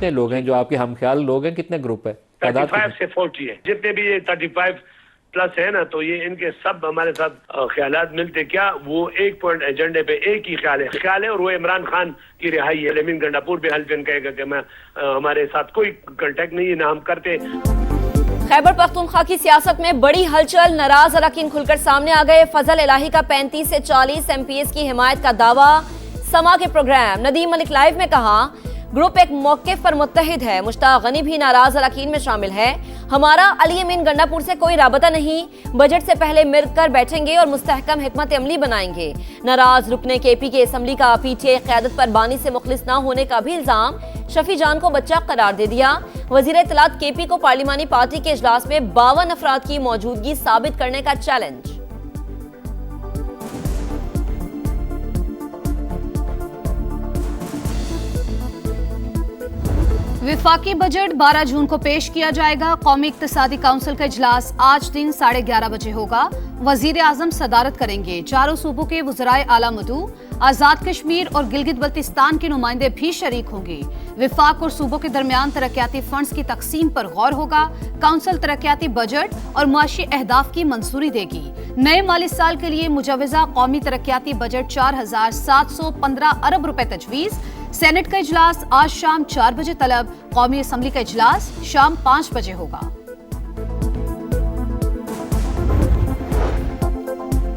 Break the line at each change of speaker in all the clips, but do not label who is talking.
कितने लोग हैं जो आपके हमख्याल लोग हैं, कितने ग्रुप है?
35 से 40 है। जितने भी ये 35 प्लस है ना, तो ये इनके सब हमारे साथ ख्यालात मिलते क्या, वो एक पॉइंट एजेंडे पे एक ही ख्याल है और वो इमरान खान की रिहाई है। लेकिन गंडापुर भी हल्फियन कहेगा कि मैं हमारे साथ कोई कांटेक्ट नहीं है, ना हम करते।
खैबर पख्तूनख्वा की सियासत में बड़ी हलचल, नाराज अरकान खुलकर सामने आ गए। फजल इलाही का 35 से 40 MPs की हिमायत का दावा। समा के प्रोग्राम नदीम मलिक लाइव में कहा, ग्रुप एक मौके पर मुत्तहिद है। मुश्ताक गनी भी नाराज अरकान में शामिल है। हमारा अली अमीन गंडापुर से कोई राबता नहीं, बजट से पहले मिलकर बैठेंगे और मुस्तहकम हिकमत अमली बनाएंगे। नाराज रुकने KP की असम्बली का PTA क़यादत पर बानी से मुखलिस न होने का भी इल्जाम। शफी जान को बच्चा करार दे दिया। वजीर इत्तलात KP को पार्लिमानी पार्टी के इजलास में 52 अफराद की मौजूदगी साबित करने का चैलेंज।
विफाकी बजट 12 जून को पेश किया जाएगा। कौमी इक्तिसादी काउंसिल का इजलास आज दिन 11:30 बजे होगा। वजीर आजम सदारत करेंगे। चारों सूबों के वज़राए आला मदू, आजाद कश्मीर और गिलगित बल्तिस्तान के नुमाइंदे भी शरीक होंगे। विफाक और सूबों के दरमियान तरक्याती फंड्स की तकसीम पर गौर होगा। काउंसिल तरक्याती बजट और मुआशी अहदाफ की मंजूरी देगी। नए माली साल के लिए मुजवजा कौमी तरक्याती बजट 4715 अरब रुपए तजवीज़। सेनेट का इजलास आज शाम 4 बजे तलब। कौमी असम्बली का इजलास शाम 5 बजे होगा।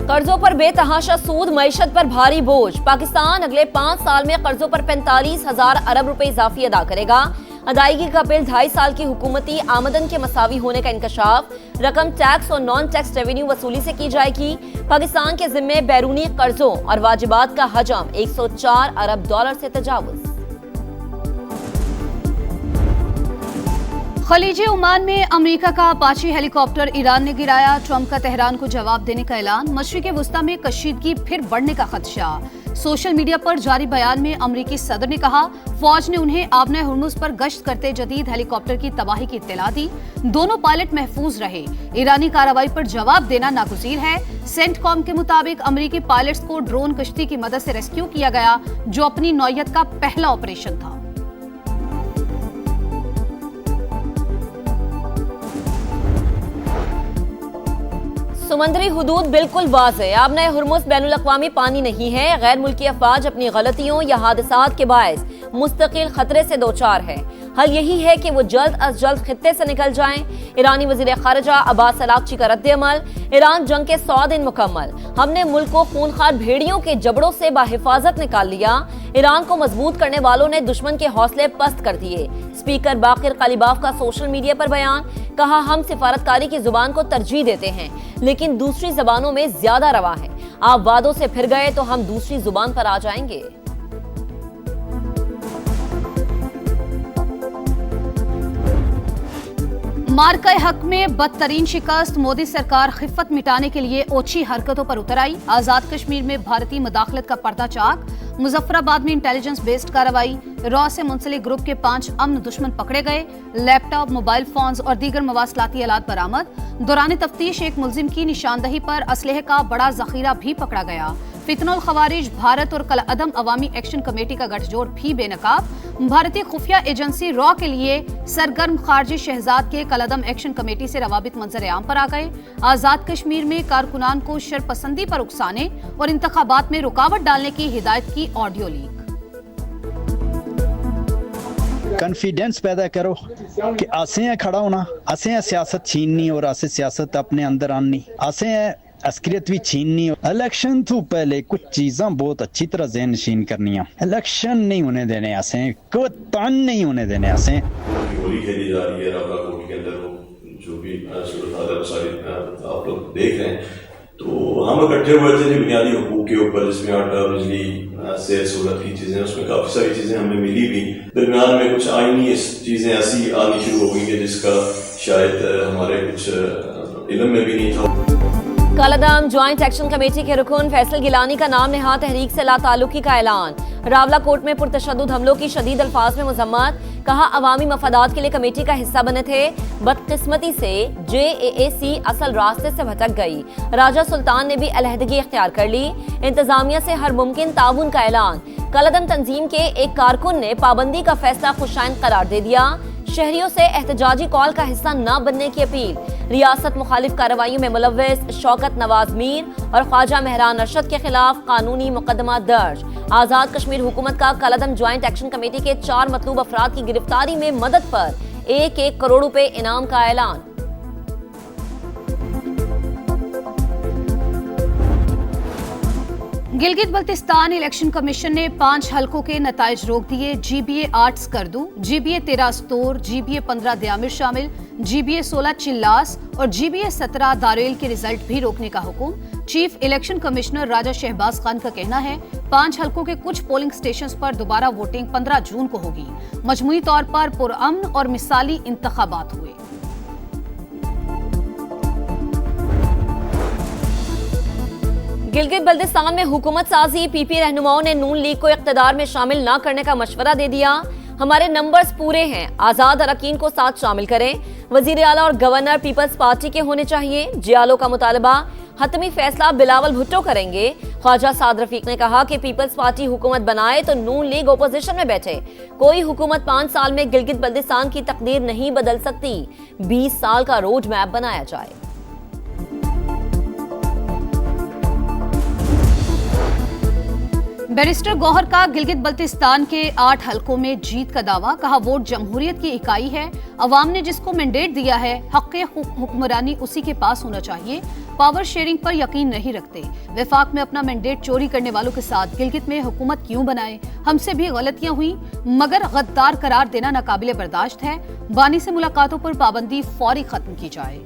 कर्जों पर बेतहाशा सूद, मईशत पर भारी बोझ। पाकिस्तान अगले 5 साल में कर्जों पर 45,000 अरब रुपए इजाफी अदा करेगा। अदायगी का बिल 2.5 साल की हुकूमती आमदन के मसावी होने का इंकशाफ। रकम टैक्स और नॉन टैक्स रेवेन्यू वसूली से की जाएगी। पाकिस्तान के जिम्मे बैरूनी कर्जों और वाजिबात का हजम $104 अरब से तजावुज।
खलीज ओमान में अमेरिका का अपाची हेलीकॉप्टर ईरान ने गिराया। ट्रंप का तेहरान को जवाब देने का ऐलान। मशरिक़ वुस्ता में कशीदगी फिर बढ़ने का खदशा। सोशल मीडिया पर जारी बयान में अमेरिकी सदर ने कहा, फौज ने उन्हें आबना हुर्मुज़ पर गश्त करते जदीद हेलीकॉप्टर की तबाही की इत्तला दी। दोनों पायलट महफूज रहे। ईरानी कार्रवाई पर जवाब देना नागुज़ीर है। सेंटकॉम के मुताबिक अमेरिकी पायलट्स को ड्रोन कश्ती की मदद से रेस्क्यू किया गया, जो अपनी नौयत का पहला ऑपरेशन था।
समंदरी हुदूद बिल्कुल वाज़े। आबना हुर्मुज़ बैनुल अक़वामी पानी नहीं है। गैर मुल्की अफवाज अपनी गलतियों या हादसात के बायस मुस्तकिल खतरे से दोचार है। हल यही है कि वो जल्द अज जल्द खित्ते से निकल जाएं। ईरानी वज़ीर ख़ारिजा अब्बास अराग़ची का रद्द-ए-अमल। ईरान जंग के 100 दिन मुकम्मल। हमने मुल्क को खूनखार भेड़ियों के जबड़ों से बाहिफाजत निकाल लिया। ईरान को मजबूत करने वालों ने दुश्मन के हौसले पस्त कर दिए। स्पीकर बाकिर कालिबाफ का सोशल मीडिया पर बयान। कहा, हम सिफारतकारी की जुबान को तरजीह देते हैं, लेकिन दूसरी जबानों में ज्यादा रवा है। आप वादों से फिर गए तो हम दूसरी जुबान पर आ जाएंगे।
मार्का हक में बदतरीन शिकस्त। मोदी सरकार खिफत मिटाने के लिए ओछी हरकतों पर उतर आई। आजाद कश्मीर में भारतीय मुदाखलत का पर्दा चाक। मुजफ्फराबाद में इंटेलिजेंस बेस्ड कार्रवाई। रॉ से मुंसलिक ग्रुप के 5 अमन दुश्मन पकड़े गए। लैपटॉप, मोबाइल फोन्स और दीगर मवासलाती आलात बरामद। दौरान तफ्तीश एक मुलजिम की निशानदही पर असलहे का बड़ा जखीरा भी पकड़ा गया। फितनुल खवारिज भारत और कलअदम अवामी एक्शन कमेटी का गठजोड़ भी बेनकाब। भारतीय खुफिया एजेंसी रॉ के लिए सरगर्म खारजी शहजाद के कलअदम एक्शन कमेटी से रवाबित मंजर आम पर आ गए। आजाद कश्मीर में कारकुनान को शरपसंदी पर उकसाने और इंतखाबात में रुकावट डालने की हिदायत की ऑडियो लीक।
कॉन्फिडेंस पैदा करो कि असें खड़ा होना, असें सियासत छीननी और असें सियासत अपने अंदर आनी, असें अस्करियत भी छीननी। इलेक्शन तो पहले कुछ चीज़ें बहुत अच्छी तरह ज़हन नशीन करनी। इलेक्शन नहीं होने देने, असें कोई तान नहीं होने देने। असें
होली खेली जा रही है रावला कोर्ट के अंदर, वो जो भी सूरत आप लोग देख रहे हैं, तो हम इकट्ठे हुए थे जो बुनियादी हुकूक के ऊपर, जिसमें आटा, बिजली, सेहत सहूलत की चीज़ें, उसमें काफ़ी सारी चीज़ें हमें मिली भी। दरमियान में कुछ आईनी चीज़ें ऐसी आनी शुरू हो गई कि जिसका शायद हमारे कुछ इल्म में भी नहीं था।
कलअदम ज्वाइंट एक्शन कमेटी के रुकन फैसल गिलानी का नाम नहाद तहरीक से लाताल्लुकी का ऐलान। रावला कोर्ट में पुरतशद्दुद हमलों की शदीद अल्फाज में मजम्मत। कहा, अवामी मफादात के लिए कमेटी का हिस्सा बने थे, बदकिस्मती से JAAC असल रास्ते से भटक गई। राजा सुल्तान ने भी अलहदगी इख्तियार कर ली। इंतजामिया से हर मुमकिन ताउन का ऐलान। कलअदम तंजीम के एक कारकुन ने पाबंदी का फैसला खुशाइन करार दे दिया। शहरियों से एहतजाजी कॉल का हिस्सा न बनने की अपील। रियासत मुखालिफ कार्रवाइयों में मुलव्विस शौकत नवाज मीर और ख्वाजा मेहरान अरशद के खिलाफ कानूनी मुकदमा दर्ज। आजाद कश्मीर हुकूमत का कलअदम ज्वाइंट एक्शन कमेटी के 4 मतलूब अफराद की गिरफ्तारी में मदद पर 1-1 करोड़ रुपए इनाम का ऐलान।
गिलगित बल्तिस्तान इलेक्शन कमीशन ने 5 हलकों के नताइज रोक दिए। GBA 8 Skardu, GBA 13 स्तोर, GBA 15 Diamer शामिल, GBA 16 चिल्लास और GBA 17 दारेल के रिजल्ट भी रोकने का हुक्म। चीफ इलेक्शन कमिश्नर राजा शहबाज खान का कहना है 5 हलकों के कुछ पोलिंग स्टेशंस पर दोबारा वोटिंग 15 जून को होगी। मजमूई तौर पर पुरअमन और मिसाली इंतखाबात हुए।
गिलगित बल्तिस्तान में हुकूमत साजी। PP रहनुमाओं ने नून लीग को इख्तिदार में शामिल न करने का मशवरा दे दिया। हमारे नंबर्स पूरे हैं, आजाद अरकान को साथ शामिल करें। वजीर आला और गवर्नर पीपल्स पार्टी के होने चाहिए। जियालो का मुतालबा, हतमी फैसला बिलावल भुट्टो करेंगे। ख्वाजा साद रफीक ने कहा कि पीपल्स पार्टी हुकूमत बनाए तो नून लीग ओपोजिशन में बैठे। कोई हुकूमत 5 साल में गिलगित बल्तिस्तान की तकदीर नहीं बदल सकती। 20 साल का रोड मैप बनाया जाए।
बैरिस्टर गौहर का गिलगित बल्तिस्तान के 8 हलकों में जीत का दावा। कहा वोट जमहूरियत की इकाई है, अवाम ने जिसको मैंडेट दिया है हक़ हुक्मरानी उसी के पास होना चाहिए। पावर शेयरिंग पर यकीन नहीं रखते। वफाक में अपना मैंडेट चोरी करने वालों के साथ गिलगित में हुकूमत क्यों बनाए? हमसे भी गलतियां हुई मगर गद्दार करार देना नाकाबिले बर्दाश्त है। बानी से मुलाकातों पर पाबंदी फौरी खत्म की जाए।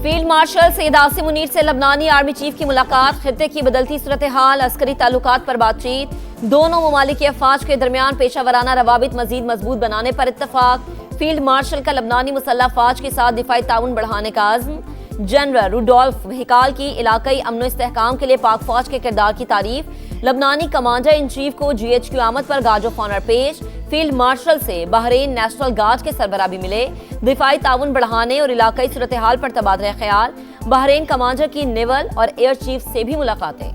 फील्ड मार्शल सैयद आसिम मुनीर से लबनानी आर्मी चीफ की मुलाकात। खित्ते की बदलती सूरत हाल, अस्करी ताल्लुकात पर बातचीत। दोनों ममालिक की अफवाज के दरमियान पेशा वराना रवाबित मजीद मजबूत बनाने पर इत्तफाक। फील्ड मार्शल का लबनानी मुसल्लह अफवाज के साथ दिफाई ताउन बढ़ाने का अज़्म। जनरल रुडोल्फ हिकाल की इलाकाई अमन व इस्तेहकाम के लिए पाक फौज के किरदार की तारीफ। लबनानी कमांडर इन चीफ को GHQ आमद पर गाज ऑफ ऑनर पेश। फील्ड मार्शल से बहरीन नेशनल गार्ड के सरबराह भी मिले। दिफाई ताउन बढ़ाने और इलाकाई सूरत हाल पर तबादला ख्याल। बहरीन कमांडर की नेवल और एयर चीफ से भी मुलाकातें।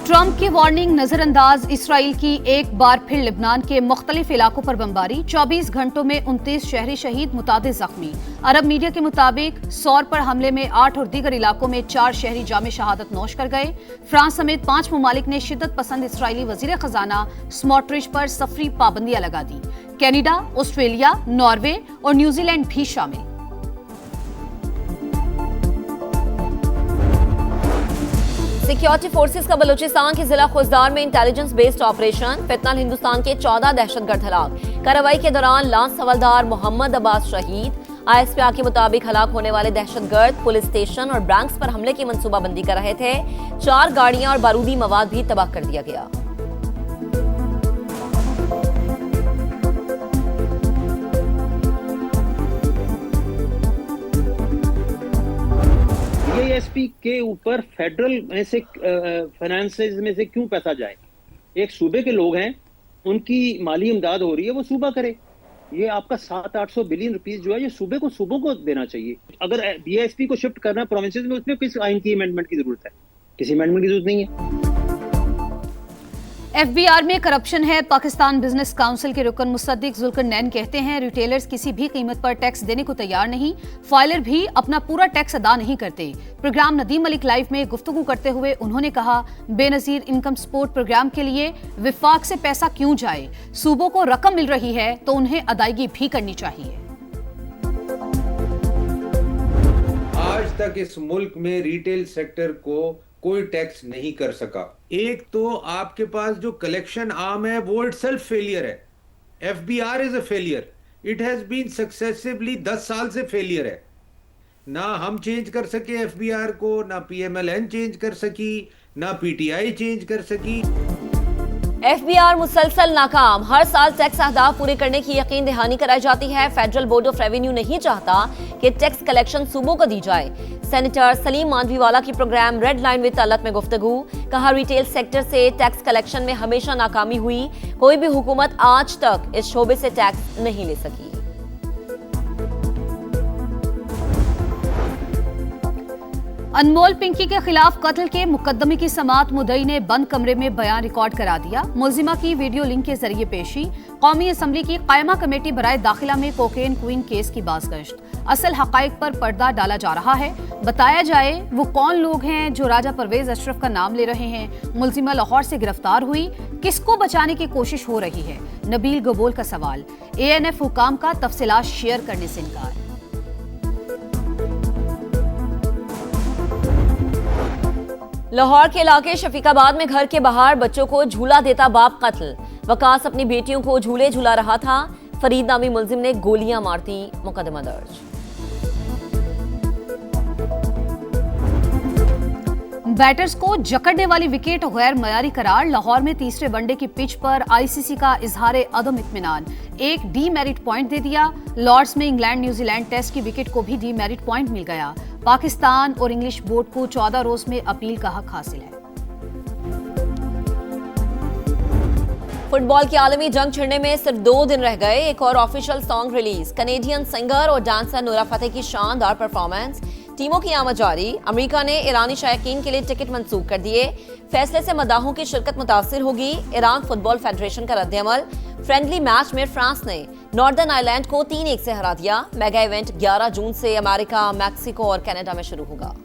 ट्रंप की वार्निंग नजरअंदाज। इसराइल की एक बार फिर लेबनान के मुख्तलिफ इलाकों पर बमबारी। 24 घंटों में 29 शहरी शहीद, मुतादिद जख्मी। अरब मीडिया के मुताबिक सौर पर हमले में 8 और दीगर इलाकों में 4 शहरी जामे शहादत नोश कर गए। फ्रांस समेत 5 ममालिक ने शिद्दत पसंद इसराइली वजीर खजाना स्मोट्रिच पर सफरी पाबंदियां लगा दी। कैनेडा, ऑस्ट्रेलिया, नॉर्वे और न्यूजीलैंड भी शामिल।
सिक्योरिटी फोर्सेस का बलूचिस्तान के जिला खुजदार में इंटेलिजेंस बेस्ड ऑपरेशन। फितनल हिंदुस्तान के 14 दहशतगर्द हलाक। कार्रवाई के दौरान लांस हवलदार मोहम्मद अब्बास शहीद। ISPR के मुताबिक हलाक होने वाले दहशतगर्द पुलिस स्टेशन और बैंक्स पर हमले की मंसूबाबंदी कर रहे थे। 4 गाड़ियां और बारूदी मवाद भी तबाह कर दिया गया।
DASP के ऊपर फेडरल में से फाइनेंसेस में से क्यों पैसा जाए? एक सूबे के लोग हैं, उनकी माली इमदाद हो रही है, वो सूबा करे। ये आपका 700-800 बिलियन रुपीस जो है ये सूबों को देना चाहिए। अगर DASP को शिफ्ट करना है प्रोविंसेस में, उसमें किस आइन की अमेंडमेंट की जरूरत है? किसी अमेंडमेंट की जरूरत नहीं है।
FBR में करप्शन है। पाकिस्तान बिजनेस काउंसिल के रुकन मुसद्दिक जुल्करनैन कहते हैं रिटेलर्स किसी भी कीमत पर टैक्स देने को तैयार नहीं। फाइलर भी अपना पूरा टैक्स अदा नहीं करते। प्रोग्राम नदीम मलिक लाइव में गुफ्तगू करते हुए उन्होंने कहा बेनजीर इनकम सपोर्ट प्रोग्राम के लिए विफाक से पैसा क्यों जाए? सूबों को रकम मिल रही है तो उन्हें अदायगी भी करनी चाहिए।
आज तक इस मुल्क में रिटेल सेक्टर को कोई टैक्स नहीं कर सका। एक तो आपके पास जो कलेक्शन आर्म है वो इटसेल्फ फेलियर है। FBR is a failure. It has been successively 10 साल से फेलियर है। ना हम चेंज कर सके FBR को, ना PMLN चेंज कर सकी, ना PTI चेंज कर सकी।
FBR मुसलसल नाकाम। हर साल टैक्स अहदाफ पूरे करने की यकीन दहानी कराई जाती है। फेडरल बोर्ड ऑफ रेवेन्यू नहीं चाहता कि टैक्स कलेक्शन सूबों को दी जाए। सेनेटर सलीम मांडवीवाला की program red line with Talat में गुफ्तगू। कहा रिटेल सेक्टर से टैक्स कलेक्शन में हमेशा नाकामी हुई। कोई भी हुकूमत आज तक इस शोबे से टैक्स नहीं ले सकी।
अनमोल पिंकी के खिलाफ कत्ल के मुकदमे की समाअत मुद्दई ने बंद कमरे में बयान रिकॉर्ड करा दिया। मुलजिमा की वीडियो लिंक के जरिए पेशी। कौमी असम्बली की कायमा कमेटी बराए दाखिला में कोकेन क्वीन केस की बाज़गश्त। असल हकाइक पर पर्दा डाला जा रहा है। बताया जाए वो कौन लोग हैं जो राजा परवेज अशरफ का नाम ले रहे हैं। मुलजिमा लाहौर से गिरफ्तार हुई, किसको बचाने की कोशिश हो रही है? नबील गबोल का सवाल। ANF हुकाम का तफसीलात शेयर करने से इनकार।
लाहौर के इलाके शफीकाबाद में घर के बाहर बच्चों को झूला देता बाप कत्ल। वकास अपनी बेटियों को झूले झूला रहा था। फरीद नामी मुलजिम ने गोलियां मार दी। मुकदमा दर्ज।
बैटर्स को जकड़ने वाली विकेट गैर मयारी करार। लाहौर में तीसरे वनडे की पिच पर ICC का इजहार अदम इत्मीनान। एक डीमेरिट पॉइंट दे दिया। लॉर्ड्स में इंग्लैंड न्यूजीलैंड टेस्ट की विकेट को भी डीमेरिट पॉइंट मिल गया। पाकिस्तान और इंग्लिश बोर्ड को 14 रोज में अपील का हक हासिल है।
फुटबॉल की आलमी जंग छिड़ने में सिर्फ 2 दिन रह गए। एक और official song release. Canadian singer और डांसर नूरा फतेह की शानदार परफॉर्मेंस। टीमों की आमद जारी। अमेरिका ने ईरानी शायकीन के लिए टिकट मंसूख कर दिए। फैसले से मदाहों की शिरकत मुतासिर होगी। ईरान फुटबॉल फेडरेशन का रद्द-ए-अमल। फ्रेंडली मैच में फ्रांस ने नॉर्दर्न आयरलैंड को 3-1 से हरा दिया। मेगा इवेंट 11 जून से अमेरिका, मैक्सिको और कनाडा में शुरू होगा।